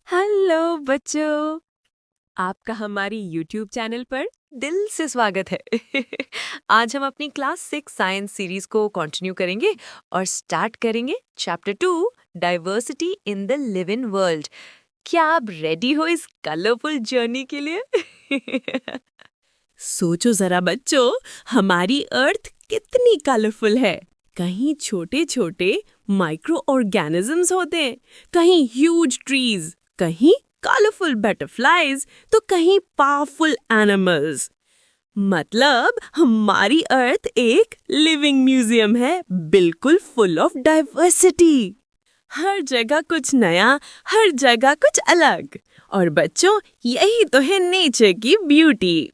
Hello बच्चों, आपका हमारी YouTube चैनल पर दिल से स्वागत है। आज हम अपनी क्लास 6 साइंस सीरीज को कंटिन्यू करेंगे और स्टार्ट करेंगे chapter 2 diversity in the living world. क्या आप रेडी हो इस कलरफुल जर्नी के लिए? सोचो जरा बच्चों, हमारी अर्थ कितनी कलरफुल है। कहीं छोटे छोटे माइक्रो ऑर्गेनिजम्स होते हैं, कहीं ह्यूज ट्रीज, कहीं कलरफुल बटरफ्लाइज, तो कहीं पावरफुल एनिमल्स। मतलब हमारी अर्थ एक लिविंग म्यूजियम है, बिल्कुल फुल ऑफ डाइवर्सिटी। हर जगह कुछ नया, हर जगह कुछ अलग। और बच्चों, यही तो है नेचर की ब्यूटी।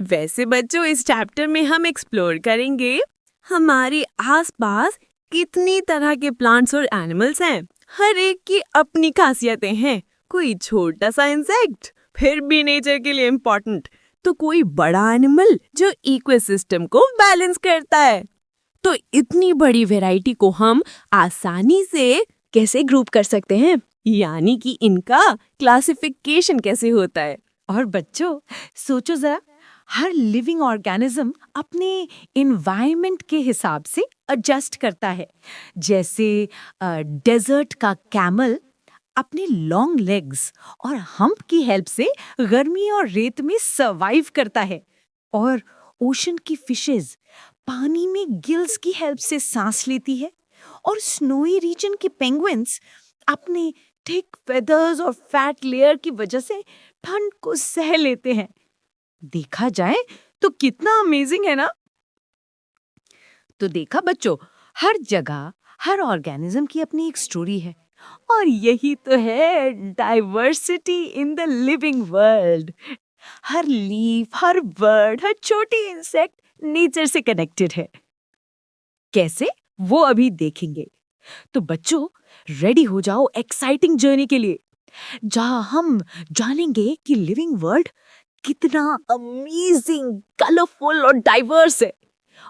वैसे बच्चों, इस चैप्टर में हम एक्सप्लोर करेंगे हमारे आसपास कितनी तरह के प्लांट्स और एनिमल्स हैं। हर एक की अपनी खासियतें हैं। कोई छोटा सा इंसेक्ट, फिर भी नेचर के लिए इम्पोर्टेंट, तो कोई बड़ा एनिमल जो इकोसिस्टम को बैलेंस करता है। तो इतनी बड़ी वैरायटी को हम आसानी से कैसे ग्रुप कर सकते हैं, यानी कि इनका क्लासिफिकेशन कैसे होता है। और बच्चों, सोचो जरा, हर लिविंग ऑर्गेनिज्म अपने एनवायरनमेंट के हिसाब से एडजस्ट करता है। जैसे डेजर्ट का कैमल अपने लॉन्ग लेग्स और हम्प की हेल्प से गर्मी और रेत में सरवाइव करता है। और ओशन की फिशेस पानी में गिल्स की हेल्प से सांस लेती है। और स्नोई रीजन के पेंगुइन्स अपने थिक फेदर्स और फैट लेयर की वजह से ठंड को सह लेते हैं। देखा जाए तो कितना अमेजिंग है ना। तो देखा बच्चों, हर जगह हर ऑर्गेनिज्म की अपनी एक स्टोरी है। और यही तो है diversity in the living world. हर लीफ, हर बर्ड, हर छोटी इंसेक्ट नेचर से कनेक्टेड है। कैसे, वो अभी देखेंगे। तो बच्चों, रेडी हो जाओ एक्साइटिंग जर्नी के लिए, जहां हम जानेंगे कि लिविंग वर्ल्ड कितना अमेजिंग, कलरफुल और डाइवर्स है।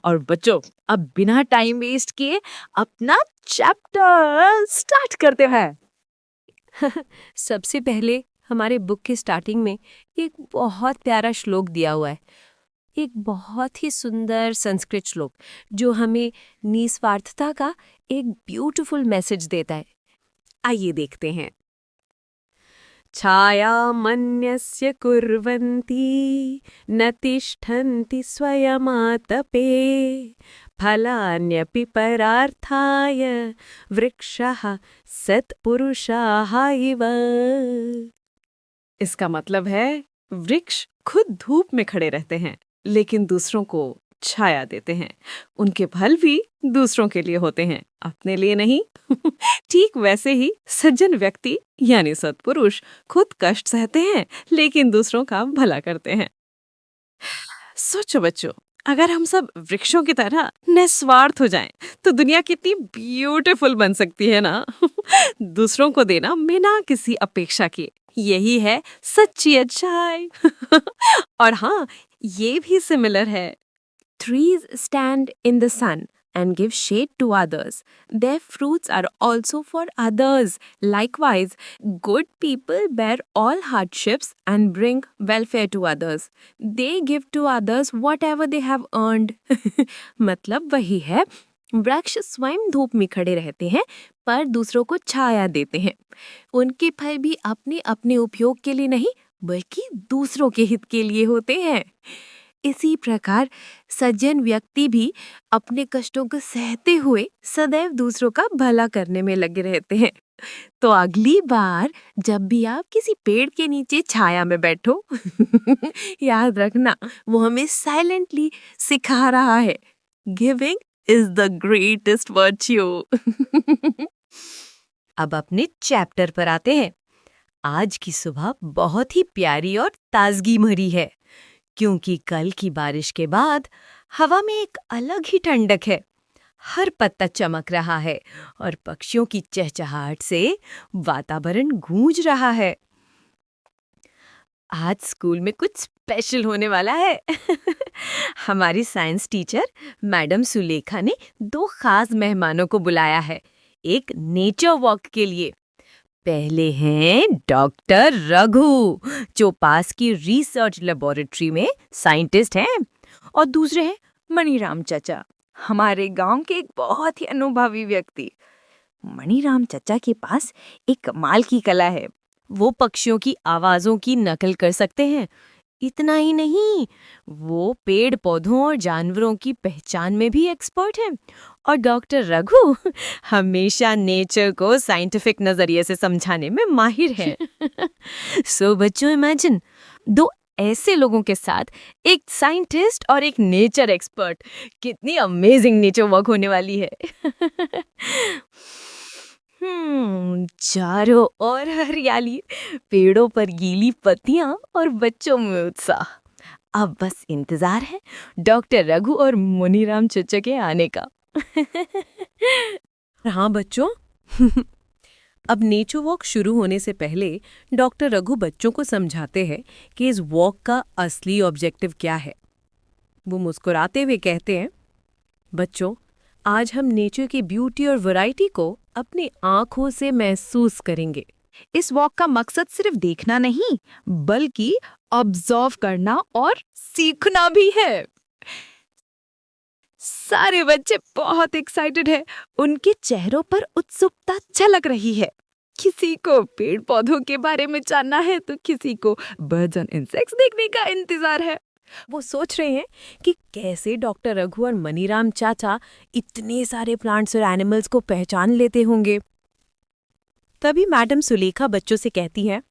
और बच्चों, अब बिना टाइम वेस्ट किए अपना चैप्टर स्टार्ट करते हैं। सबसे पहले हमारे बुक के स्टार्टिंग में एक बहुत प्यारा श्लोक दिया हुआ है, एक बहुत ही सुंदर संस्कृत श्लोक जो हमें निस्वार्थता का एक ब्यूटीफुल मैसेज देता है। आइए देखते हैं। छायामन्यस्य कुर्वन्ति न तिष्ठन्ति स्वयमातपे फलान्यपि परार्थाय वृक्षः सत्पुरुषाः इव। इसका मतलब है, वृक्ष खुद धूप में खड़े रहते हैं लेकिन दूसरों को छाया देते हैं। उनके फल भी दूसरों के लिए होते हैं, अपने लिए नहीं। ठीक वैसे ही सज्जन व्यक्ति यानी सत्पुरुष खुद कष्ट सहते हैं लेकिन दूसरों का भला करते हैं। सोचो बच्चों, अगर हम सब वृक्षों की तरह निस्वार्थ हो जाएं, तो दुनिया कितनी ब्यूटीफुल बन सकती है ना। दूसरों को देना बिना किसी अपेक्षा किए, यही है सच्ची अच्छाई। और हाँ, ये भी सिमिलर है। Trees stand in the sun and give shade to others. Their fruits are also for others. Likewise, good people bear all hardships and bring welfare to others. They give to others whatever they have earned. मतलब वही है, वृक्ष स्वयं धूप में खड़े रहते हैं पर दूसरों को छाया देते हैं। उनके फल भी अपने अपने उपयोग के लिए नहीं, बल्कि दूसरों के हित के लिए होते हैं। इसी प्रकार सज्जन व्यक्ति भी अपने कष्टों को सहते हुए सदैव दूसरों का भला करने में लगे रहते हैं। तो अगली बार जब भी आप किसी पेड़ के नीचे छाया में बैठो, याद रखना, वो हमें साइलेंटली सिखा रहा है, giving is the greatest virtue. अब अपने चैप्टर पर आते हैं। आज की सुबह बहुत ही प्यारी और ताजगी भरी है, क्योंकि कल की बारिश के बाद हवा में एक अलग ही ठंडक है। हर पत्ता चमक रहा है और पक्षियों की चहचहाहट से वातावरण गूंज रहा है। आज स्कूल में कुछ स्पेशल होने वाला है। हमारी साइंस टीचर मैडम सुलेखा ने 2 खास मेहमानों को बुलाया है, एक नेचर वॉक के लिए। पहले हैं डॉक्टर रघु, जो पास की रिसर्च लेबोरेटरी में साइंटिस्ट हैं, और दूसरे हैं मणिराम चाचा, हमारे गांव के एक बहुत ही अनुभवी व्यक्ति। मणिराम चाचा के पास एक कमाल की कला है। वो पक्षियों की आवाजों की नकल कर सकते हैं। इतना ही नहीं, वो पेड़ पौधों और जानवरों की पहचान में भी एक्सपर्ट हैं। और डॉक्टर रघु हमेशा नेचर को साइंटिफिक नजरिए से समझाने में माहिर हैं। सो बच्चों, इमेजिन दो ऐसे लोगों के साथ एक साइंटिस्ट और एक नेचर एक्सपर्ट, कितनी अमेजिंग नेचर वॉक होने वाली है। चारों ओर हरियाली, पेड़ों पर गीली पत्तियां और बच्चों में उत्साह। अब बस इंतजार है डॉक्टर रघु और मुनीराम चचा के आने का। हाँ बच्चों, अब नेचर वॉक शुरू होने से पहले डॉक्टर रघु बच्चों को समझाते हैं कि इस वॉक का असली ऑब्जेक्टिव क्या है। वो मुस्कुराते हुए कहते हैं, बच्चों, आज हम नेचर की ब्यूटी और वैरायटी को अपनी आंखों से महसूस करेंगे। इस वॉक का मकसद सिर्फ देखना नहीं, बल्कि ऑब्जर्व करना और सीखना भी है। सारे बच्चे बहुत एक्साइटेड हैं। उनके चेहरों पर उत्सुकता झलक रही है। किसी को पेड़ पौधों के बारे में जानना है, तो किसी को बर्ड्स एंड इंसेक्ट्स देखने का इंतजार है। वो सोच रहे हैं कि कैसे डॉक्टर रघु और मनीराम चाचा इतने सारे प्लांट्स और एनिमल्स को पहचान लेते होंगे। तभी मैडम सुलेखा बच्चों से कहती हैं,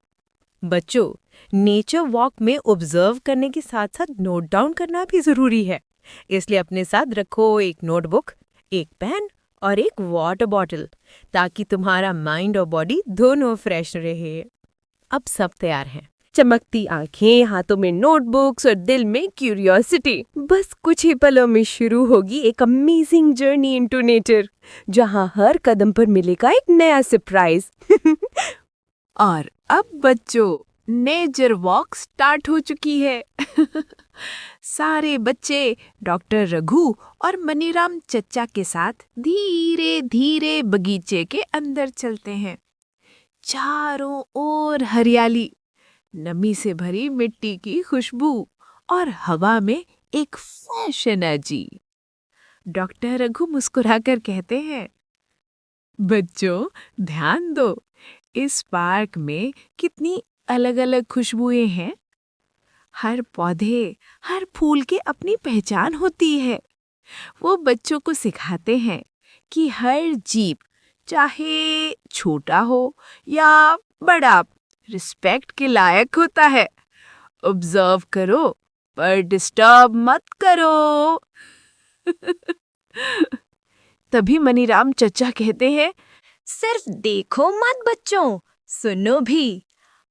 बच्चों, नेचर वॉक में ऑब्जर्व करने के साथ साथ नोट डाउन करना भी जरूरी है। इसलिए अपने साथ रखो एक नोटबुक, एक पेन और एक वाटर बॉटल, ताकि तुम्हारा माइंड और बॉडी दोनों फ्रेश रहे। अब सब तैयार हैं। चमकती आंखें, हाथों में नोटबुक्स और दिल में क्यूरियोसिटी। बस कुछ ही पलों में शुरू होगी एक अमेजिंग जर्नी इनटू नेचर, जहां हर कदम पर मिलेगा एक नया सरप्राइज। और अब बच्चों, नेचर वॉक स्टार्ट हो चुकी है। सारे बच्चे डॉक्टर रघु और मनीराम चचा के साथ धीरे धीरे बगीचे के अंदर चलते हैं। चारों ओर हरियाली, नमी से भरी मिट्टी की खुशबू और हवा में एक फ्रेश एनर्जी। डॉक्टर रघु मुस्कुराकर कहते हैं, बच्चों, ध्यान दो, इस पार्क में कितनी अलग अलग खुशबुएं हैं। हर पौधे, हर फूल की अपनी पहचान होती है। वो बच्चों को सिखाते हैं कि हर जीव, चाहे छोटा हो या बड़ा, रिस्पेक्ट के लायक होता है। ऑब्जर्व करो, पर डिस्टर्ब मत करो। तभी मनीराम चचा कहते हैं, सिर्फ देखो मत बच्चों, सुनो भी।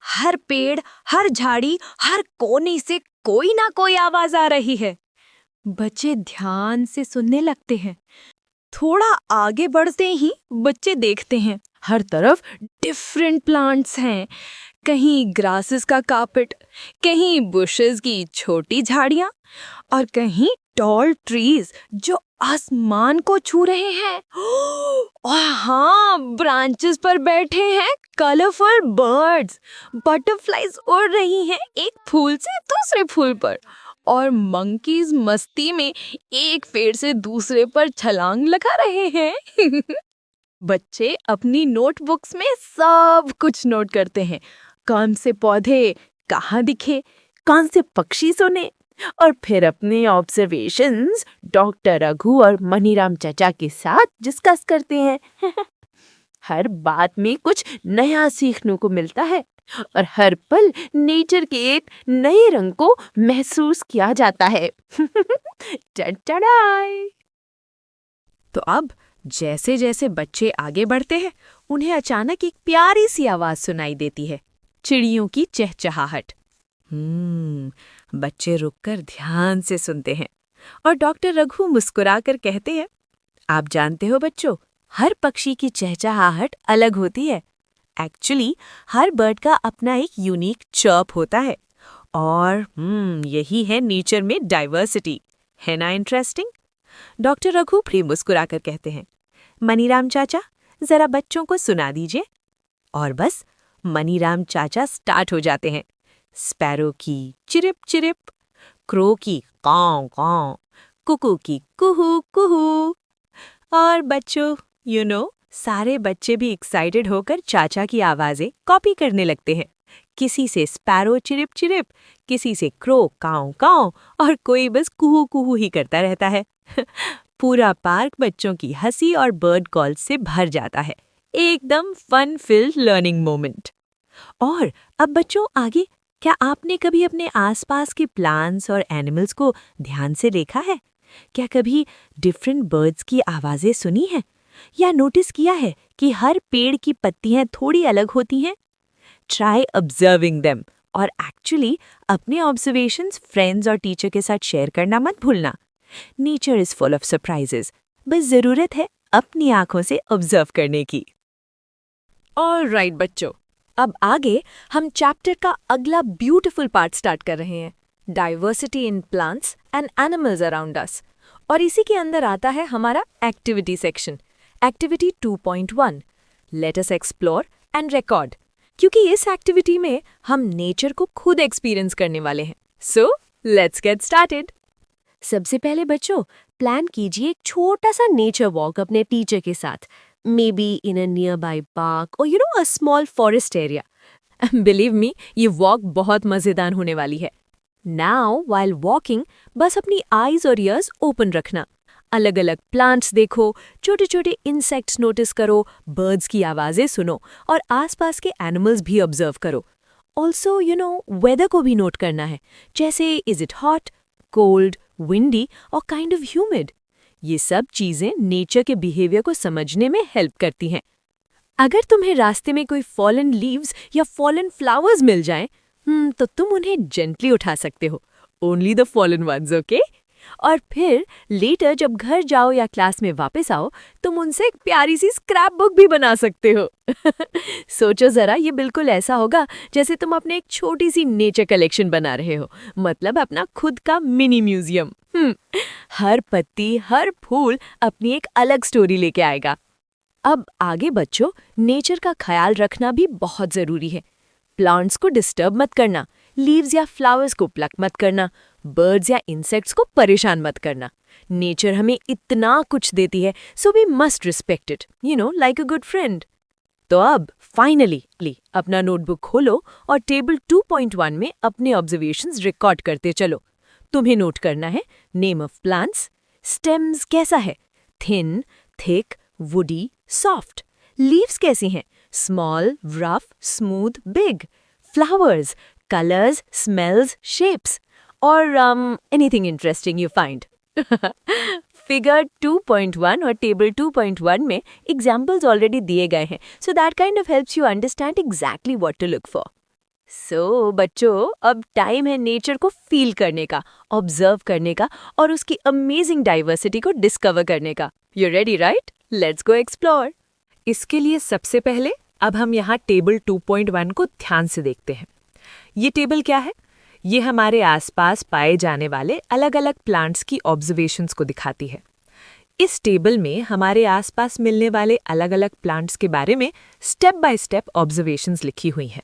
हर पेड़, हर झाड़ी, हर कोने से कोई ना कोई आवाज आ रही है। बच्चे ध्यान से सुनने लगते हैं। थोड़ा आगे बढ़ते ही बच्चे देखते हैं, हर तरफ डिफरेंट प्लांट्स हैं। कहीं ग्रासेस का कार्पेट, कहीं बुशेस की छोटी झाड़ियां, और कहीं टॉल ट्रीज जो आसमान को छू रहे हैं। और हाँ, ब्रांचेस पर बैठे हैं कलरफुल बर्ड्स। बटरफ्लाइज उड़ रही हैं एक फूल से दूसरे फूल पर, और मंकीज मस्ती में एक पेड़ से दूसरे पर छलांग लगा रहे हैं। बच्चे अपनी नोटबुक्स में सब कुछ नोट करते हैं। कौन से पौधे कहाँ दिखे, कौन से पक्षी सुने, और फिर अपने ऑब्जर्वेशंस डॉक्टर रघु और मनीराम चाचा के साथ डिस्कस करते हैं। हर बात में कुछ नया सीखने को मिलता है, और हर पल नेचर के एक नए रंग को महसूस किया जाता है। टडटडाई। तो अब जैसे जैसे बच्चे आगे बढ़ते हैं, उन्हें अचानक एक प्यारी सी आवाज सुनाई देती है, चिड़ियों की चहचहाहट। बच्चे रुककर ध्यान से सुनते हैं, और डॉक्टर रघु मुस्कुराकर कहते हैं, आप जानते हो बच्चों, हर पक्षी की चहचहाहट अलग होती है। एक्चुअली हर बर्ड का अपना एक यूनिक चर्प होता है, और यही है नेचर में डाइवर्सिटी। है ना इंटरेस्टिंग? डॉक्टर रघु फिर मुस्कुराकर कहते हैं, मनीराम चाचा, जरा बच्चों को सुना दीजिए। और बस मनीराम चाचा स्टार्ट हो जाते हैं। स्पैरो की चिरिप चिरिप, क्रो की काऊ काऊ, कुकू की कुहू कुहू। और बच्चों, सारे बच्चे भी एक्साइटेड होकर चाचा की आवाजें कॉपी करने लगते हैं। किसी से स्पैरो चिरिप चिरिप, किसी से क्रो काऊ काऊ, और कोई बस कुहू कुहू ही करता रहता है। पूरा पार्क बच्चों की हंसी और बर्ड कॉल से भर जाता है। एकदम फन फिल्ड लर्निंग मोमेंट। और अब बच्चों आगे, क्या आपने कभी अपने आसपास के प्लांट्स और एनिमल्स को ध्यान से देखा है? क्या कभी डिफरेंट बर्ड्स की आवाजें सुनी हैं? या नोटिस किया है कि हर पेड़ की पत्तियां थोड़ी अलग होती हैं? ट्राई ऑब्जर्विंग देम, और एक्चुअली अपने ऑब्जर्वेशंस फ्रेंड्स और टीचर के साथ शेयर करना मत भूलना। Nature is full of surprises, बस जरूरत है अपनी आंखों से ऑब्जर्व करने की। ऑलराइट बच्चों, अब आगे हम चैप्टर का अगला ब्यूटीफुल पार्ट स्टार्ट कर रहे हैं, diversity in plants and animals around us. और इसी के अंदर आता है हमारा activity section, activity 2.1, let us explore and record. क्योंकि इस एक्टिविटी में हम नेचर को खुद एक्सपीरियंस करने वाले हैं। So let's get started. सबसे पहले बच्चों, प्लान कीजिए एक छोटा सा नेचर वॉक अपने टीचर के साथ, may be in a near by park और a small forest area. Believe me, ये वॉक बहुत मजेदार होने वाली है। नाउ व्हाइल वॉकिंग, बस अपनी आईज और ईयर्स ओपन रखना। अलग अलग प्लांट्स देखो, छोटे छोटे इंसेक्ट्स नोटिस करो, बर्ड्स की आवाजें सुनो और आसपास के एनिमल्स भी ऑब्जर्व करो। ऑल्सो वेदर को भी नोट करना है, जैसे is it hot, cold, windy और काइंड ऑफ ह्यूमिड। ये सब चीजें नेचर के बिहेवियर को समझने में हेल्प करती हैं। अगर तुम्हें रास्ते में कोई फॉलन लीव्स या फॉलन फ्लावर्स मिल जाएं, तो तुम उन्हें जेंटली उठा सकते हो, only the fallen ones, okay? और फिर लेटर जब घर जाओ या क्लास में वापस आओ, तुम उनसे एक प्यारी सी स्क्रैप बुक भी बना सकते हो। सोचो जरा, ये बिल्कुल ऐसा होगा जैसे तुम अपने एक छोटी सी नेचर कलेक्शन बना रहे हो, मतलब अपना खुद का मिनी म्यूजियम। हर पत्ती, हर फूल अपनी एक अलग स्टोरी लेके आएगा। अब आगे बच्चों, नेचर का ख्याल रखना भी बहुत जरूरी है। प्लांट्स को डिस्टर्ब मत करना, लीव्स या फ्लावर्स को प्लक मत करना, बर्ड्स या इंसेक्ट्स को परेशान मत करना। नेचर हमें इतना कुछ देती है, so we must respect it, like a good friend. तो अब फाइनली अपना नोटबुक खोलो और टेबल 2.1 में अपने ऑब्जर्वेशंस रिकॉर्ड करते चलो। तुम्हें नोट करना है नेम ऑफ प्लांट्स, स्टेम्स कैसा है, thin, thick, woody, soft, leaves कैसी हैं, small, rough, smooth, big, flowers, colours, smells, shapes, और anything interesting you find. Figure 2.1 और टेबल 2.1 में एग्जाम्पल्स ऑलरेडी दिए गए हैं, so that kind of helps you understand exactly what to look for. So बच्चों, अब टाइम है नेचर को फील करने का, ऑब्जर्व करने का और उसकी अमेजिंग डाइवर्सिटी को डिस्कवर करने का। You ready right? Let's go explore. इसके लिए सबसे पहले अब हम यहाँ टेबल 2.1 को ध्यान से देखते हैं। ये टेबल क्या है? ये हमारे आसपास पाए जाने वाले अलग अलग प्लांट्स की ऑब्जर्वेशंस को दिखाती है। इस टेबल में हमारे आसपास मिलने वाले अलग अलग प्लांट्स के बारे में स्टेप बाय स्टेप ऑब्जर्वेशंस लिखी हुई हैं।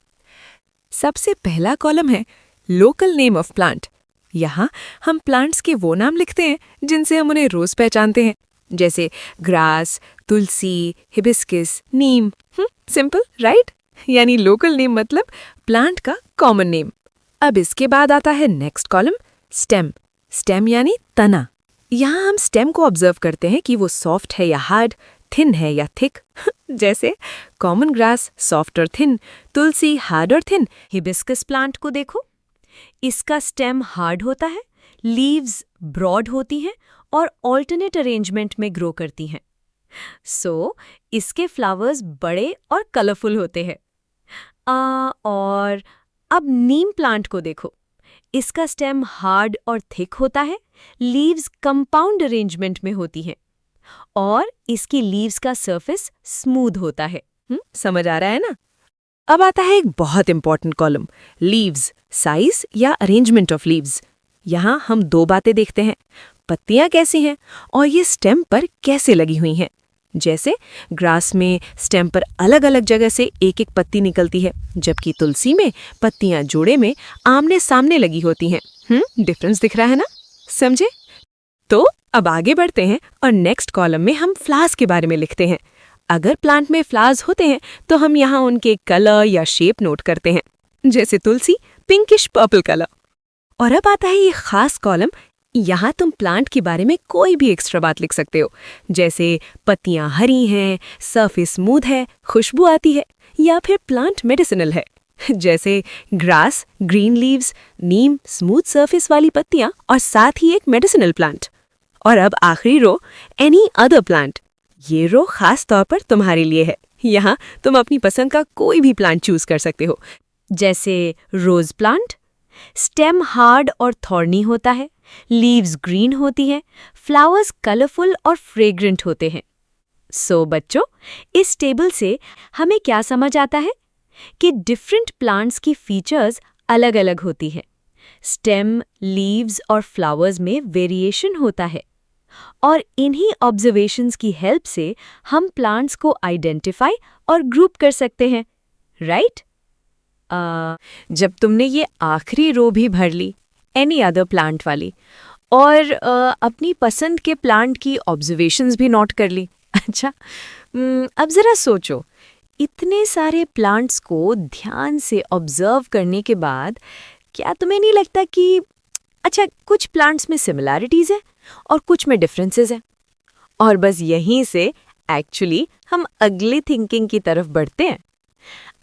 सबसे पहला कॉलम है लोकल नेम ऑफ प्लांट। यहाँ हम प्लांट्स के वो नाम लिखते हैं जिनसे हम उन्हें रोज पहचानते हैं, जैसे grass, tulsi, hibiscus, neem. Simple right? यानी लोकल नेम मतलब प्लांट का कॉमन नेम। अब इसके बाद आता है नेक्स्ट कॉलम, स्टेम। स्टेम यानी तना। यहाँ हम स्टेम को ऑब्जर्व करते हैं कि वो सॉफ्ट है या हार्ड, थिन है या थिक। जैसे कॉमन ग्रास सॉफ्ट और थिन, तुलसी हार्ड और थिन। हिबिस्कस प्लांट को देखो, इसका स्टेम हार्ड होता है, लीव्स ब्रॉड होती हैं और ऑल्टरनेट अरेंजमेंट में ग्रो करती हैं। सो इसके फ्लावर्स बड़े और कलरफुल होते हैं। और अब नीम प्लांट को देखो, इसका स्टेम हार्ड और थिक होता है, लीव्स कंपाउंड अरेंजमेंट में होती हैं और इसकी लीव्स का सरफेस स्मूथ होता है। समझ आ रहा है ना? अब आता है एक बहुत इंपॉर्टेंट कॉलम, लीव्स, साइज या अरेंजमेंट ऑफ लीव्स। यहाँ हम दो बातें देखते हैं, पत्तियां कैसी हैं और ये स्टेम पर कैसे लगी हुई हैं। जैसे ग्रास में स्टेम पर अलग अलग जगह से एक एक पत्ती निकलती है, जबकि तुलसी में पत्तियां जोड़े में आमने सामने लगी होती हैं। डिफरेंस दिख रहा है ना? समझे? तो अब आगे बढ़ते हैं और नेक्स्ट कॉलम में हम फ्लावर्स के बारे में लिखते हैं। अगर प्लांट में फ्लावर्स होते हैं तो हम यहाँ उनके कलर या शेप नोट करते हैं, जैसे तुलसी पिंकिश पर्पल कलर। और अब आता है ये खास कॉलम। यहाँ तुम प्लांट के बारे में कोई भी एक्स्ट्रा बात लिख सकते हो, जैसे पत्तियां हरी हैं, सरफेस स्मूथ है, खुशबू आती है, या फिर प्लांट मेडिसिनल है, जैसे ग्रास ग्रीन लीव्स, नीम स्मूथ सरफेस वाली पत्तियां और साथ ही एक मेडिसिनल प्लांट। और अब आखिरी रो एनी अदर प्लांट। ये रो खास तौर पर तुम्हारे लिए है। यहाँ तुम अपनी पसंद का कोई भी प्लांट चूज कर सकते हो, जैसे रोज प्लांट, स्टेम हार्ड और थॉर्नी होता है, लीव्स ग्रीन होती हैं, फ्लावर्स कलरफुल और फ्रेग्रेंट होते हैं। सो बच्चों, इस टेबल से हमें क्या समझ आता है कि डिफरेंट प्लांट्स की फीचर्स अलग अलग होती है। स्टेम, लीव्स और फ्लावर्स में वेरिएशन होता है, और इन्हीं ऑब्जर्वेशंस की हेल्प से हम प्लांट्स को आइडेंटिफाई और ग्रुप कर सकते हैं, राइट? जब तुमने ये आखिरी रो भी भर ली, एनी अदर प्लांट वाली, और अपनी पसंद के प्लांट की ऑब्जर्वेशंस भी नोट कर ली, अच्छा, अब ज़रा सोचो, इतने सारे प्लांट्स को ध्यान से ऑब्जर्व करने के बाद क्या तुम्हें नहीं लगता कि अच्छा कुछ प्लांट्स में सिमिलैरिटीज़ हैं और कुछ में डिफरेंसेस हैं? और बस यहीं से एक्चुअली हम अगली थिंकिंग की तरफ बढ़ते हैं।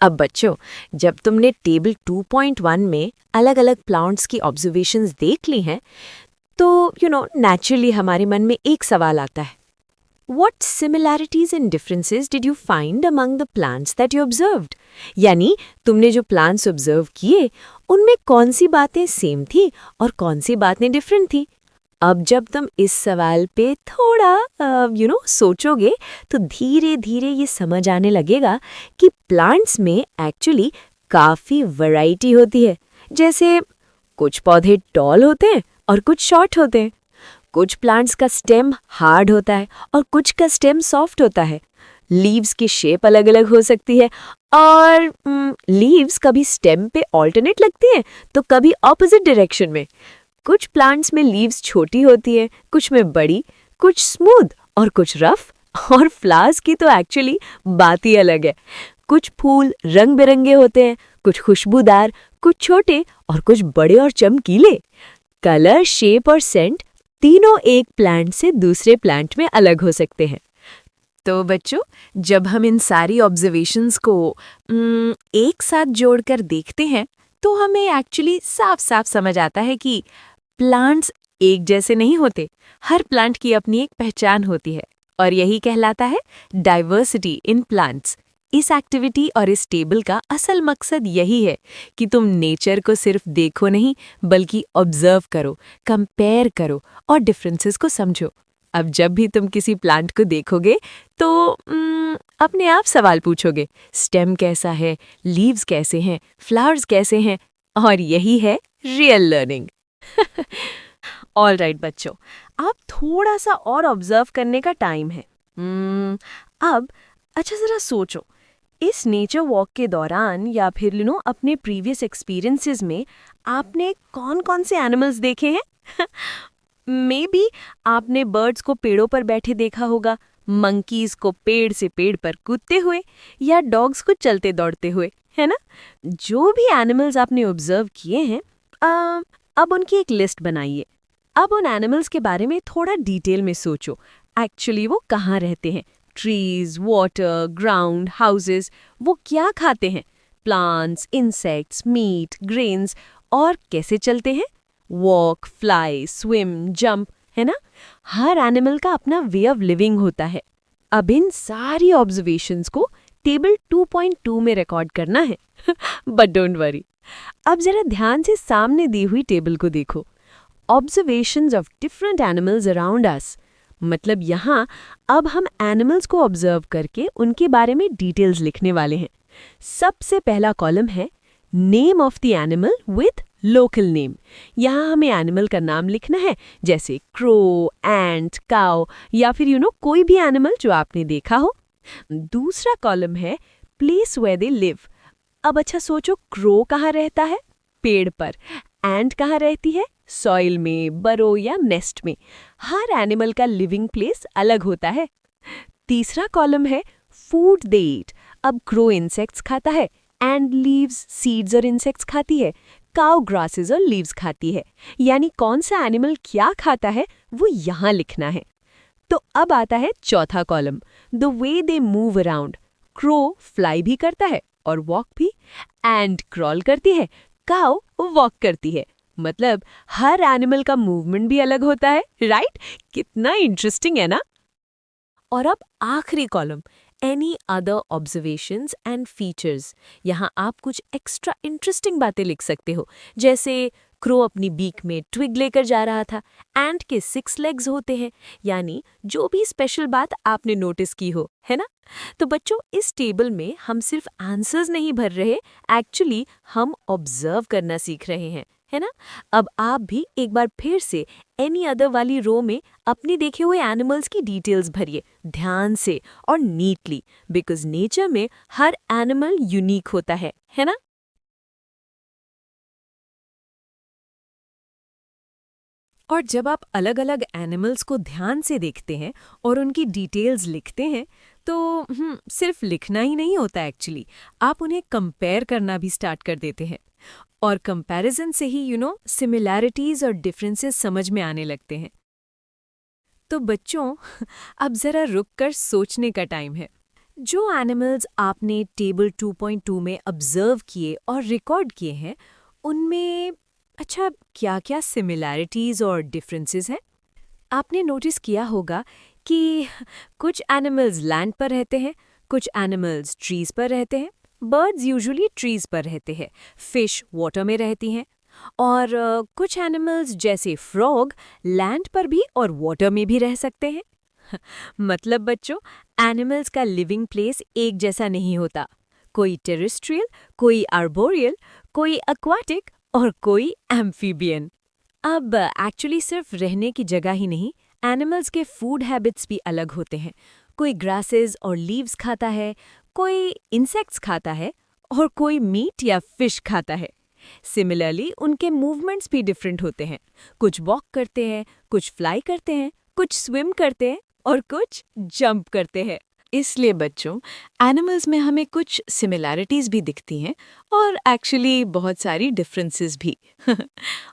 अब बच्चों, जब तुमने टेबल 2.1 में अलग अलग प्लांट्स की ऑब्जर्वेशंस देख ली हैं, तो नेचुरली हमारे मन में एक सवाल आता है, What similarities and differences did you find among the plants that you observed? यानी तुमने जो प्लांट्स ऑब्जर्व किए उनमें कौन सी बातें सेम थी और कौन सी बातें डिफरेंट थी? अब जब तुम इस सवाल पे थोड़ा सोचोगे तो धीरे धीरे ये समझ आने लगेगा कि प्लांट्स में एक्चुअली काफ़ी वैरायटी होती है। जैसे कुछ पौधे टॉल होते हैं और कुछ शॉर्ट होते हैं, कुछ प्लांट्स का स्टेम हार्ड होता है और कुछ का स्टेम सॉफ्ट होता है, लीव्स की शेप अलग अलग हो सकती है, और लीव्स कभी स्टेम पे ऑल्टरनेट लगती हैं तो कभी ऑपोजिट डायरेक्शन में। कुछ प्लांट्स में लीव्स छोटी होती हैं, कुछ में बड़ी, कुछ स्मूथ और कुछ रफ, और फ्लावर्स की तो एक्चुअली बात ही अलग है। कुछ फूल रंग बिरंगे होते हैं, कुछ खुशबूदार, कुछ छोटे और कुछ बड़े और चमकीले। कलर, शेप और सेंट तीनों एक प्लांट से दूसरे प्लांट में अलग हो सकते हैं। तो बच्चों, जब हम इन सारी ऑब्जर्वेशंस को एक साथ जोड़कर देखते हैं तो हमें एक्चुअली साफ साफ समझ आता है कि प्लांट्स एक जैसे नहीं होते। हर प्लांट की अपनी एक पहचान होती है, और यही कहलाता है डाइवर्सिटी इन प्लांट्स। इस एक्टिविटी और इस टेबल का असल मकसद यही है कि तुम नेचर को सिर्फ देखो नहीं, बल्कि ऑब्जर्व करो, कंपेयर करो और डिफरेंसेस को समझो। अब जब भी तुम किसी प्लांट को देखोगे तो अपने आप सवाल पूछोगे, स्टेम कैसा है, लीव्स कैसे हैं, फ्लावर्स कैसे हैं, और यही है रियल लर्निंग। ऑलराइट बच्चों, अब थोड़ा सा और ऑब्जर्व करने का टाइम है। अब अच्छा ज़रा सोचो, इस नेचर वॉक के दौरान या फिर अपने प्रीवियस एक्सपीरियंसेस में आपने कौन कौन से एनिमल्स देखे हैं? मे बी आपने बर्ड्स को पेड़ों पर बैठे देखा होगा, मंकीज को पेड़ से पेड़ पर कूदते हुए, या डॉग्स को चलते दौड़ते हुए, है ना? जो भी एनिमल्स आपने ऑब्जर्व किए हैं, अब उनकी एक लिस्ट बनाइए। अब उन एनिमल्स के बारे में थोड़ा डिटेल में सोचो। एक्चुअली वो कहाँ रहते हैं? Trees, water, ground, houses. वो क्या खाते हैं? प्लांट्स, इंसेक्ट्स, मीट, ग्रेन्स, और कैसे चलते हैं? वॉक, फ्लाई, स्विम, जंप, है ना? हर एनिमल का अपना वे ऑफ लिविंग होता है। अब इन सारी ऑब्जर्वेशंस को टेबल 2.2 में रिकॉर्ड करना है। बट डोंट वरी, अब जरा ध्यान से सामने दी हुई टेबल को देखो। Observations of different animals around us, मतलब यहाँ अब हम एनिमल्स को ऑब्जर्व करके उनके बारे में डिटेल्स लिखने वाले हैं। सबसे पहला कॉलम है name of the animal with local name. यहाँ हमें एनिमल का नाम लिखना है, जैसे क्रो, एंट, काउ या फिर कोई भी एनिमल जो आपने देखा हो। दूसरा कॉलम है प्लेस वेयर दे लिव। अब अच्छा सोचो, क्रो कहाँ रहता है? पेड़ पर। एंट कहाँ रहती है? सॉइल में, बरो या नेस्ट में। हर एनिमल का लिविंग प्लेस अलग होता है। तीसरा कॉलम है फूड दे ईट। अब क्रो इंसेक्ट्स खाता है, एंड लीव्स, सीड्स और इंसेक्ट्स खाती है, काउ ग्रासेस और लीव्स खाती है। यानी कौन सा एनिमल क्या खाता है वो यहाँ लिखना है। तो अब आता है चौथा column, the way they move around. Crow fly भी करता है और वॉक भी, एंड क्रॉल करती है, काउ वॉक करती है। मतलब हर एनिमल का मूवमेंट भी अलग होता है, राइट? कितना इंटरेस्टिंग है ना। और अब आखिरी column, any other observations and features. यहाँ आप कुछ एक्स्ट्रा इंटरेस्टिंग बातें लिख सकते हो, जैसे क्रो अपनी बीक में ट्विग लेकर जा रहा था, एंट के 6 लेग्स होते हैं, यानी जो भी स्पेशल बात आपने नोटिस की हो, है ना। तो बच्चों, इस टेबल में हम सिर्फ आंसर्स नहीं भर रहे, एक्चुअली हम ऑब्जर्व करना सीख रहे हैं, है ना। अब आप भी एक बार फिर से एनी अदर वाली रो में अपनी देखे हुए एनिमल्स की डिटेल्स भरिए, ध्यान से और नीटली, बिकॉज नेचर में हर एनिमल यूनिक होता है ना। और जब आप अलग अलग एनिमल्स को ध्यान से देखते हैं और उनकी डिटेल्स लिखते हैं, तो सिर्फ लिखना ही नहीं होता एक्चुअली, आप उन्हें कंपेयर करना भी स्टार्ट कर देते हैं। और कंपैरिजन से ही सिमिलैरिटीज और डिफरेंसेस समझ में आने लगते हैं। तो बच्चों, अब जरा रुक कर सोचने का टाइम है। जो एनिमल्स आपने टेबल 2.2 में ऑब्जर्व किए और रिकॉर्ड किए हैं, उनमें अच्छा क्या-क्या सिमिलैरिटीज और डिफरेंसेस हैं? आपने नोटिस किया होगा कि कुछ एनिमल्स लैंड पर रहते हैं, कुछ एनिमल्स ट्रीज पर रहते हैं। बर्ड्स यूजुअली ट्रीज पर रहते हैं, फिश वाटर में रहती हैं, और कुछ एनिमल्स जैसे फ्रॉग लैंड पर भी और वाटर में भी रह सकते हैं। मतलब बच्चों, एनिमल्स का लिविंग प्लेस एक जैसा नहीं होता। कोई टेरेस्ट्रियल, कोई आर्बोरियल, कोई एक्वाटिक और कोई एम्फीबियन। अब एक्चुअली सिर्फ रहने की जगह ही नहीं, एनिमल्स के फूड हैबिट्स भी अलग होते हैं। कोई ग्रासेस और लीव्स खाता है, कोई इंसेक्ट्स खाता है और कोई मीट या फिश खाता है। सिमिलरली उनके मूवमेंट्स भी डिफरेंट होते हैं। कुछ वॉक करते हैं, कुछ फ्लाई करते हैं, कुछ स्विम करते हैं और कुछ जंप करते हैं। इसलिए बच्चों, एनिमल्स में हमें कुछ सिमिलैरिटीज भी दिखती हैं और एक्चुअली बहुत सारी डिफरेंसेस भी।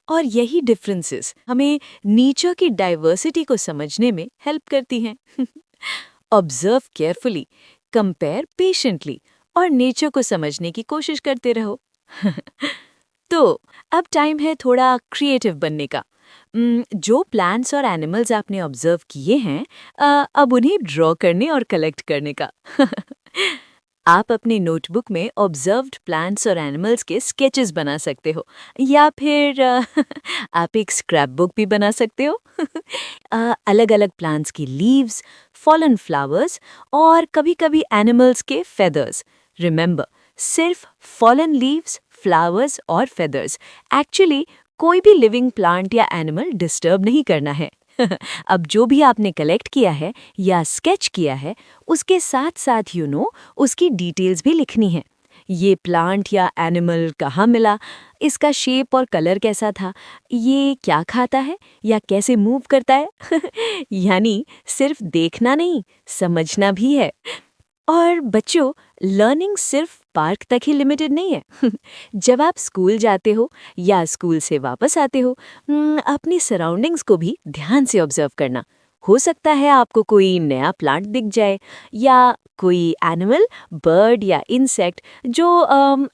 और यही डिफरेंसेस हमें नेचर की डाइवर्सिटी को समझने में हेल्प करती हैं। ऑब्जर्व केयरफुली, कंपेयर पेशेंटली और नेचर को समझने की कोशिश करते रहो। तो अब टाइम है थोड़ा क्रिएटिव बनने का। जो प्लांट्स और एनिमल्स आपने ऑब्जर्व किए हैं, अब उन्हें ड्रॉ करने और कलेक्ट करने का। आप अपने नोटबुक में ऑब्जर्व्ड प्लांट्स और एनिमल्स के स्केचेस बना सकते हो, या फिर आप एक स्क्रैप बुक भी बना सकते हो। अलग अलग प्लांट्स की लीव्स, फॉलन फ्लावर्स और कभी-कभी एनिमल्स के फेदर्स। रिमेंबर, सिर्फ फॉलन लीव्स, फ्लावर्स और फेदर्स। एक्चुअली कोई भी लिविंग प्लांट या एनिमल डिस्टर्ब नहीं करना है। अब जो भी आपने कलेक्ट किया है या स्केच किया है, उसके साथ साथ उसकी डिटेल्स भी लिखनी है। ये प्लांट या एनिमल कहाँ मिला, इसका शेप और कलर कैसा था, ये क्या खाता है या कैसे मूव करता है। यानी सिर्फ देखना नहीं, समझना भी है। और बच्चों, लर्निंग सिर्फ पार्क तक ही लिमिटेड नहीं है। जब आप स्कूल जाते हो या स्कूल से वापस आते हो, अपनी सराउंडिंग्स को भी ध्यान से ऑब्जर्व करना। हो सकता है आपको कोई नया प्लांट दिख जाए या कोई एनिमल, बर्ड या इंसेक्ट जो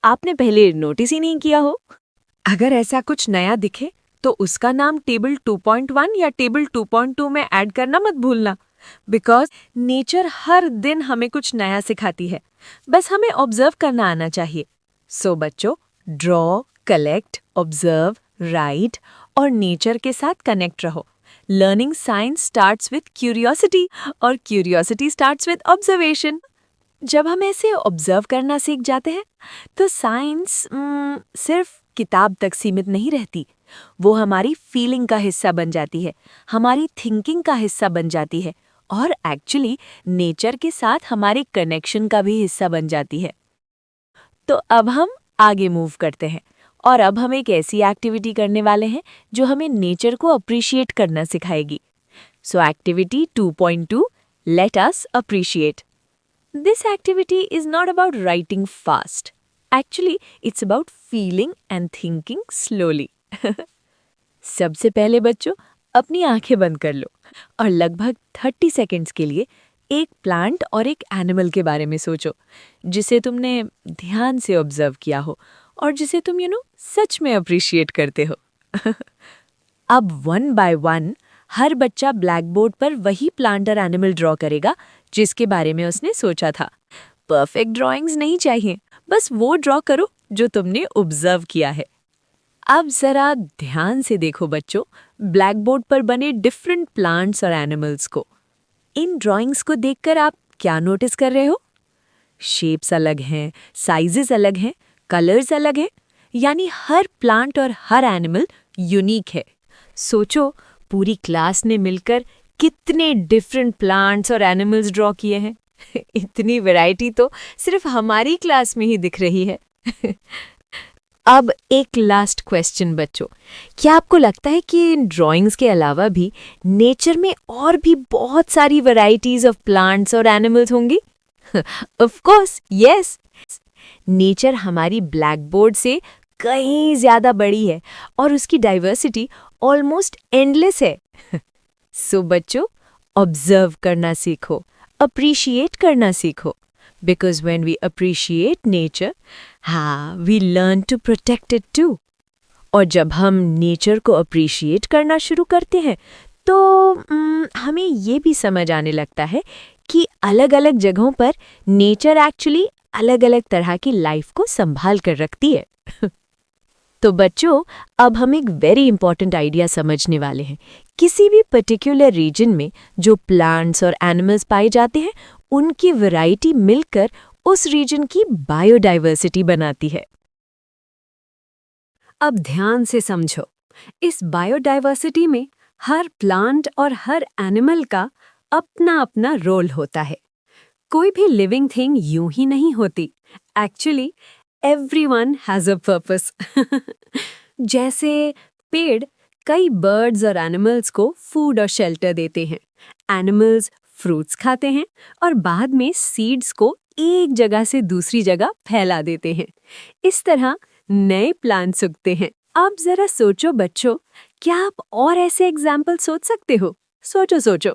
आपने पहले नोटिस ही नहीं किया हो। अगर ऐसा कुछ नया दिखे तो उसका नाम टेबल 2.1 या टेबल 2.2 में ऐड करना मत भूलना, बिकॉज नेचर हर दिन हमें कुछ नया सिखाती है, बस हमें ऑब्जर्व करना आना चाहिए। सो बच्चों, ड्रॉ, कलेक्ट, ऑब्जर्व, राइट और नेचर के साथ कनेक्ट रहो। Learning science starts with curiosity और क्यूरियोसिटी स्टार्ट्स विथ ऑब्जर्वेशन। जब हम ऐसे ऑब्जर्व करना सीख जाते हैं तो साइंस सिर्फ किताब तक सीमित नहीं रहती। वो हमारी फीलिंग का हिस्सा बन जाती है, हमारी थिंकिंग का हिस्सा बन जाती है और एक्चुअली नेचर के साथ हमारे कनेक्शन का भी हिस्सा बन जाती है। तो अब हम आगे मूव करते हैं और अब हम एक ऐसी एक्टिविटी करने वाले हैं जो हमें नेचर को अप्रिशिएट करना सिखाएगी। So activity 2.2, let us appreciate. This activity is not about writing fast, actually it's about feeling and thinking slowly. सबसे पहले बच्चों अपनी आंखें बंद कर लो और लगभग 30 सेकेंड्स के लिए एक प्लांट और एक एनिमल के बारे में सोचो जिसे तुमने ध्यान से ऑब्जर्व किया हो और जिसे तुम सच में अप्रिशिएट करते हो। अब 1 बाय 1 हर बच्चा ब्लैक बोर्ड पर वही प्लांट और एनिमल ड्रॉ करेगा जिसके बारे में उसने सोचा था। परफेक्ट ड्राइंग्स नहीं चाहिए, बस वो ड्रॉ करो जो तुमने ऑब्जर्व किया है। अब जरा ध्यान से देखो बच्चों, ब्लैक बोर्ड पर बने डिफरेंट प्लांट्स और एनिमल्स को। इन ड्राइंग्स को देखकर आप क्या नोटिस कर रहे हो? शेप्स अलग हैं, साइजेस अलग हैं, कलर्स अलग हैं, यानी हर प्लांट और हर एनिमल यूनिक है। सोचो पूरी क्लास ने मिलकर कितने डिफरेंट प्लांट्स और एनिमल्स ड्रॉ किए हैं। इतनी वैरायटी तो सिर्फ हमारी क्लास में ही दिख रही है। अब एक लास्ट क्वेश्चन बच्चों, क्या आपको लगता है कि इन ड्राइंग्स के अलावा भी नेचर में और भी बहुत सारी वैरायटीज ऑफ प्लांट्स और एनिमल्स होंगी? Of course yes. नेचर हमारी ब्लैक बोर्ड से कहीं ज्यादा बड़ी है और उसकी डाइवर्सिटी ऑलमोस्ट एंडलेस है। सो बच्चों ऑब्जर्व करना सीखो, अप्रिशिएट करना सीखो, because when we appreciate nature, we learn to protect it too. और जब हम नेचर को अप्रिशिएट करना शुरू करते हैं तो हमें ये भी समझ आने लगता है कि अलग-अलग जगहों पर नेचर एक्चुअली अलग-अलग तरह की लाइफ को संभाल कर रखती है। तो बच्चों अब हम एक वेरी इंपॉर्टेंट आइडिया समझने वाले हैं। किसी भी पर्टिकुलर रीजन में जो प्लांट्स और एनिमल्स पाए जाते हैं उनकी वैरायटी मिलकर उस रीजन की बायोडाइवर्सिटी बनाती है। अब ध्यान से समझो, इस बायोडाइवर्सिटी में हर प्लांट और हर एनिमल का अपना अपना रोल होता है। कोई भी लिविंग थिंग यूं ही नहीं होती। Actually everyone has a purpose. जैसे पेड़ कई बर्ड्स और एनिमल्स को फूड और शेल्टर देते हैं। एनिमल्स फ्रूट्स खाते हैं और बाद में सीड्स को एक जगह से दूसरी जगह फैला देते हैं। इस तरह नए प्लांट्स उगते हैं। अब जरा सोचो बच्चों, क्या आप और ऐसे एग्जाम्पल सोच सकते हो? सोचो।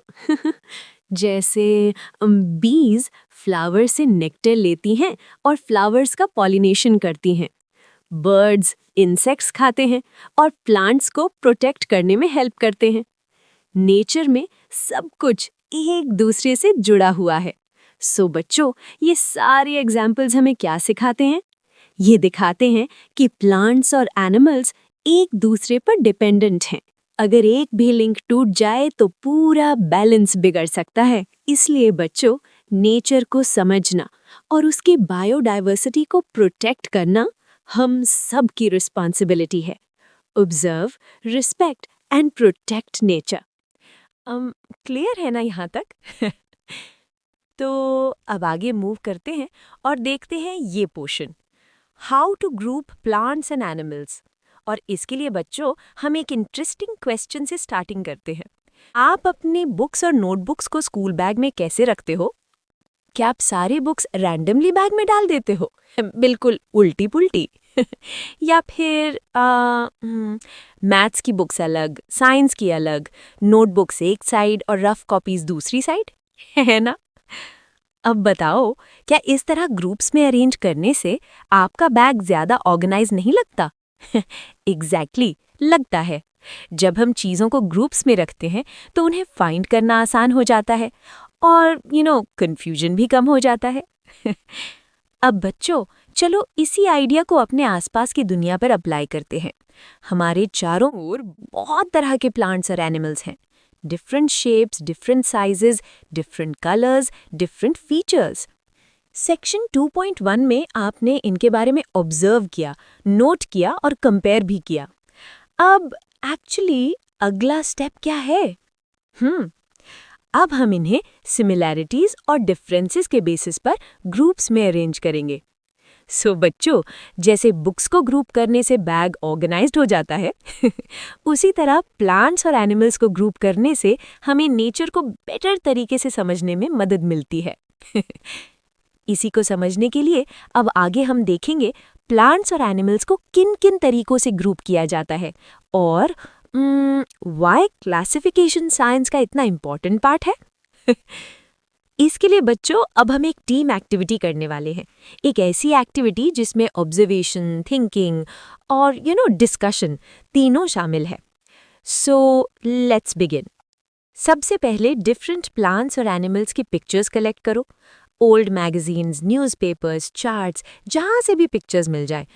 जैसे बीज फ्लावर से नेक्टर लेती हैं और फ्लावर्स का पॉलिनेशन करती हैं। बर्ड्स इंसेक्ट्स खाते हैं और प्लांट्स को प्रोटेक्ट करने में हेल्प करते हैं। नेचर में सब कुछ एक दूसरे से जुड़ा हुआ है। सो बच्चों, ये सारे एग्जाम्पल्स हमें क्या सिखाते हैं? ये दिखाते हैं कि प्लांट्स और एनिमल्स एक दूसरे पर डिपेंडेंट हैं। अगर एक भी लिंक टूट जाए तो पूरा बैलेंस बिगड़ सकता है। इसलिए बच्चों, नेचर को समझना और उसकी बायोडाइवर्सिटी को प्रोटेक्ट करना हम सब की रिस्पॉन्सिबिलिटी है। Observe, respect and protect nature. Clear है ना यहाँ तक? तो अब आगे मूव करते हैं और देखते हैं ये portion, how to group plants and animals. और इसके लिए बच्चों हम एक इंटरेस्टिंग क्वेश्चन से स्टार्टिंग करते हैं। आप अपने बुक्स और नोटबुक्स को स्कूल बैग में कैसे रखते हो? क्या आप सारे बुक्स रैंडमली बैग में डाल देते हो, बिल्कुल उल्टी पुल्टी? या फिर मैथ्स की बुक्स अलग, साइंस की अलग, नोटबुक्स एक साइड और रफ कॉपीज दूसरी साइड, है ना? अब बताओ, क्या इस तरह ग्रुप्स में अरेंज करने से आपका बैग ज्यादा ऑर्गेनाइज नहीं लगता? एग्जैक्टली, लगता है। जब हम चीज़ों को ग्रुप्स में रखते हैं तो उन्हें फाइंड करना आसान हो जाता है और कंफ्यूजन भी कम हो जाता है। अब बच्चों, चलो इसी आइडिया को अपने आसपास की दुनिया पर अप्लाई करते हैं। हमारे चारों ओर बहुत तरह के प्लांट्स और एनिमल्स हैं। Different shapes, different sizes, different colours, different features. Section 2.1 में आपने इनके बारे में ऑब्जर्व किया, नोट किया और कंपेयर भी किया। अब एक्चुअली अगला स्टेप क्या है? अब हम इन्हें सिमिलैरिटीज और डिफरेंसेस के बेसिस पर ग्रुप्स में अरेंज करेंगे। सो बच्चों, जैसे बुक्स को ग्रुप करने से बैग ऑर्गेनाइज्ड हो जाता है उसी तरह प्लांट्स और एनिमल्स को ग्रुप करने से हमें नेचर को बेटर तरीके से समझने में मदद मिलती है। इसी को समझने के लिए अब आगे हम देखेंगे प्लांट्स और एनिमल्स को किन किन तरीकों से ग्रुप किया जाता है और व्हाई क्लासिफिकेशन साइंस का इतना इम्पोर्टेंट पार्ट है। इसके लिए बच्चों अब हम एक टीम एक्टिविटी करने वाले हैं, एक ऐसी एक्टिविटी जिसमें ऑब्जर्वेशन, थिंकिंग और डिस्कशन तीनों शामिल है। So let's begin. सबसे पहले डिफरेंट प्लांट्स और एनिमल्स की पिक्चर्स कलेक्ट करो। ओल्ड मैगजीन्स, न्यूज़पेपर्स, चार्ट्स, जहाँ से भी पिक्चर्स मिल जाए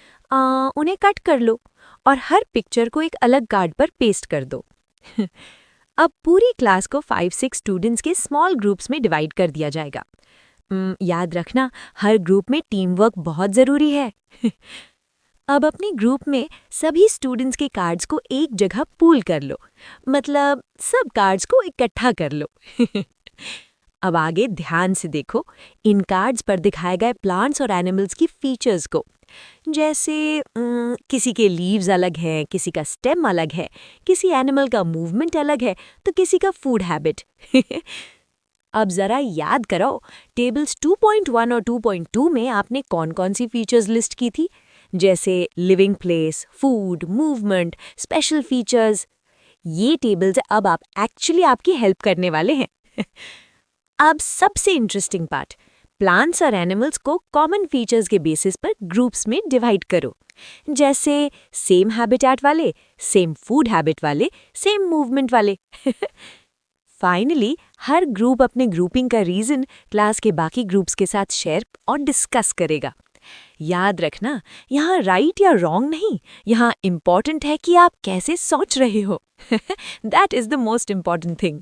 उन्हें कट कर लो और हर पिक्चर को एक अलग कार्ड पर पेस्ट कर दो। अब पूरी क्लास को 5-6 स्टूडेंट्स के स्मॉल ग्रुप्स में डिवाइड कर दिया जाएगा। याद रखना, हर ग्रुप में टीम वर्क बहुत ज़रूरी है। अब अपने ग्रुप में सभी स्टूडेंट्स के कार्ड्स को एक जगह पूल कर लो, मतलब सब कार्ड्स को इकट्ठा कर लो। अब आगे ध्यान से देखो इन कार्ड्स पर दिखाए गए प्लांट्स और एनिमल्स की फीचर्स को। जैसे किसी के लीव्स अलग हैं, किसी का स्टेम अलग है, किसी एनिमल का मूवमेंट अलग है, तो किसी का फूड हैबिट। अब जरा याद करो, टेबल्स 2.1 और 2.2 में आपने कौन कौन सी फीचर्स लिस्ट की थी, जैसे living place, food, movement, special features. ये टेबल्स अब आप एक्चुअली आपकी हेल्प करने वाले हैं। अब सबसे इंटरेस्टिंग पार्ट, प्लांट्स और एनिमल्स को कॉमन फीचर्स के बेसिस पर ग्रुप्स में डिवाइड करो। जैसे सेम हैबिटेट वाले, सेम फूड हैबिट वाले, सेम मूवमेंट वाले। फाइनली हर ग्रुप अपने ग्रुपिंग का रीजन क्लास के बाकी ग्रुप्स के साथ शेयर और डिस्कस करेगा। याद रखना, यहाँ राइट या रॉन्ग नहीं, यहाँ इम्पॉर्टेंट है कि आप कैसे सोच रहे हो। That is the most important thing.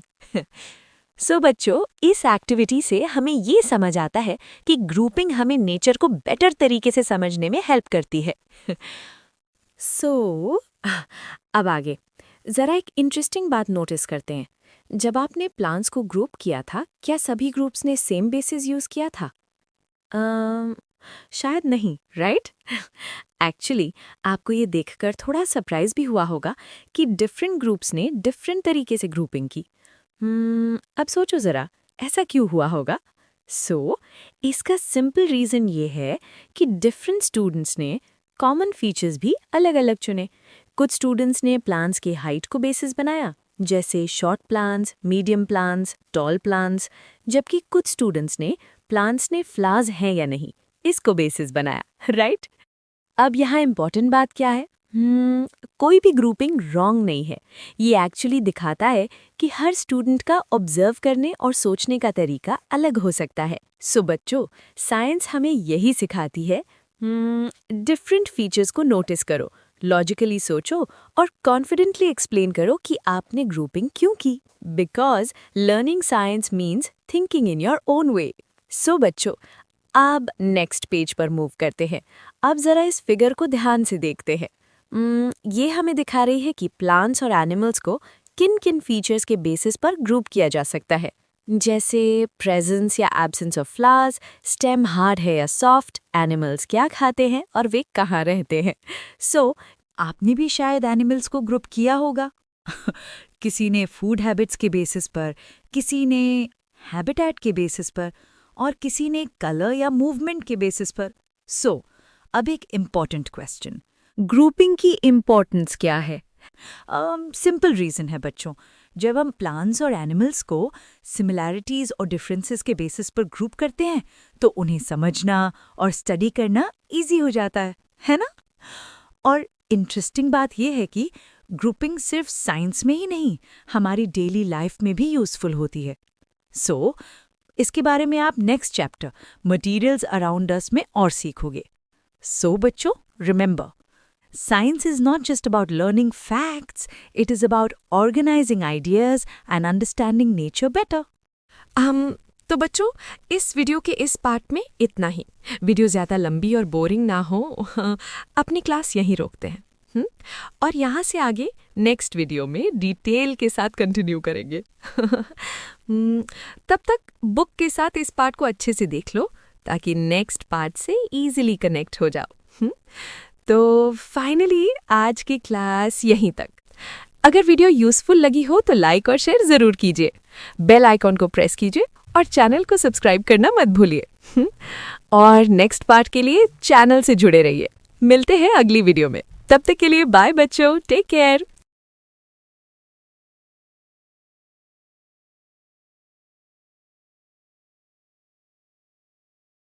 So बच्चों, इस एक्टिविटी से हमें ये समझ आता है कि ग्रुपिंग हमें नेचर को बेटर तरीके से समझने में हेल्प करती है। सो अब आगे ज़रा एक इंटरेस्टिंग बात नोटिस करते हैं। जब आपने प्लांट्स को ग्रुप किया था, क्या सभी ग्रुप्स ने सेम बेसिस यूज़ किया था? शायद नहीं, राइट? एक्चुअली आपको ये देखकर थोड़ा सरप्राइज भी हुआ होगा कि डिफरेंट ग्रुप्स ने डिफरेंट तरीके से ग्रुपिंग की। अब सोचो ज़रा, ऐसा क्यों हुआ होगा? इसका सिंपल रीज़न ये है कि डिफरेंट स्टूडेंट्स ने कॉमन फीचर्स भी अलग अलग चुने। कुछ स्टूडेंट्स ने प्लांट्स के हाइट को बेसिस बनाया, जैसे short plants, medium plants, tall plants, जबकि कुछ स्टूडेंट्स ने प्लांट्स ने फ्लावर्स हैं या नहीं, इसको बेसिस बनाया, राइट? अब यहाँ इम्पॉर्टेंट बात क्या है? कोई भी ग्रुपिंग रॉन्ग नहीं है। ये एक्चुअली दिखाता है कि हर स्टूडेंट का ऑब्जर्व करने और सोचने का तरीका अलग हो सकता है। सो बच्चों, साइंस हमें यही सिखाती है, डिफरेंट फीचर्स को नोटिस करो, लॉजिकली सोचो और कॉन्फिडेंटली एक्सप्लेन करो कि आपने ग्रुपिंग क्यों की। Because learning science means thinking in your own way. So बच्चों, अब नेक्स्ट पेज पर मूव करते हैं। अब जरा इस फिगर को ध्यान से देखते हैं। ये हमें दिखा रही है कि प्लांट्स और एनिमल्स को किन किन फीचर्स के बेसिस पर ग्रुप किया जा सकता है, जैसे प्रेजेंस या absence of flowers, stem hard है या सॉफ्ट, एनिमल्स क्या खाते हैं और वे कहाँ रहते हैं। आपने भी शायद एनिमल्स को ग्रुप किया होगा। किसी ने फूड हैबिट्स के बेसिस पर, किसी ने हैबिटेट के बेसिस पर और किसी ने कलर या मूवमेंट के बेसिस पर। अब एक इम्पॉर्टेंट क्वेश्चन, ग्रुपिंग की इम्पोर्टेंस क्या है? सिंपल रीज़न है बच्चों, जब हम प्लांट्स और एनिमल्स को सिमिलैरिटीज़ और डिफरेंसेस के बेसिस पर ग्रुप करते हैं तो उन्हें समझना और स्टडी करना इजी हो जाता है ना? और इंटरेस्टिंग बात यह है कि ग्रुपिंग सिर्फ साइंस में ही नहीं, हमारी डेली लाइफ में भी यूज़फुल होती है। इसके बारे में आप next chapter materials around us में और सीखोगे। बच्चों, remember, science is not just about learning facts, it is about organizing ideas and understanding nature better. तो बच्चों, इस वीडियो के इस पार्ट में इतना ही। वीडियो ज़्यादा लंबी और बोरिंग ना हो, अपनी क्लास यहीं रोकते हैं। और यहाँ से आगे नेक्स्ट वीडियो में डिटेल के साथ कंटिन्यू करेंगे। तब तक बुक के साथ इस पार्ट को अच्छे से देख लो ताकि नेक्स्ट पार्ट से इजीली कनेक्ट हो जाओ। तो फाइनली आज की क्लास यहीं तक। अगर वीडियो यूज़फुल लगी हो तो लाइक और शेयर ज़रूर कीजिए, बेल आइकॉन को प्रेस कीजिए और चैनल को सब्सक्राइब करना मत भूलिए। और नेक्स्ट पार्ट के लिए चैनल से जुड़े रहिए। मिलते हैं अगली वीडियो में। तब तक के लिए बाय बच्चों, टेक केयर।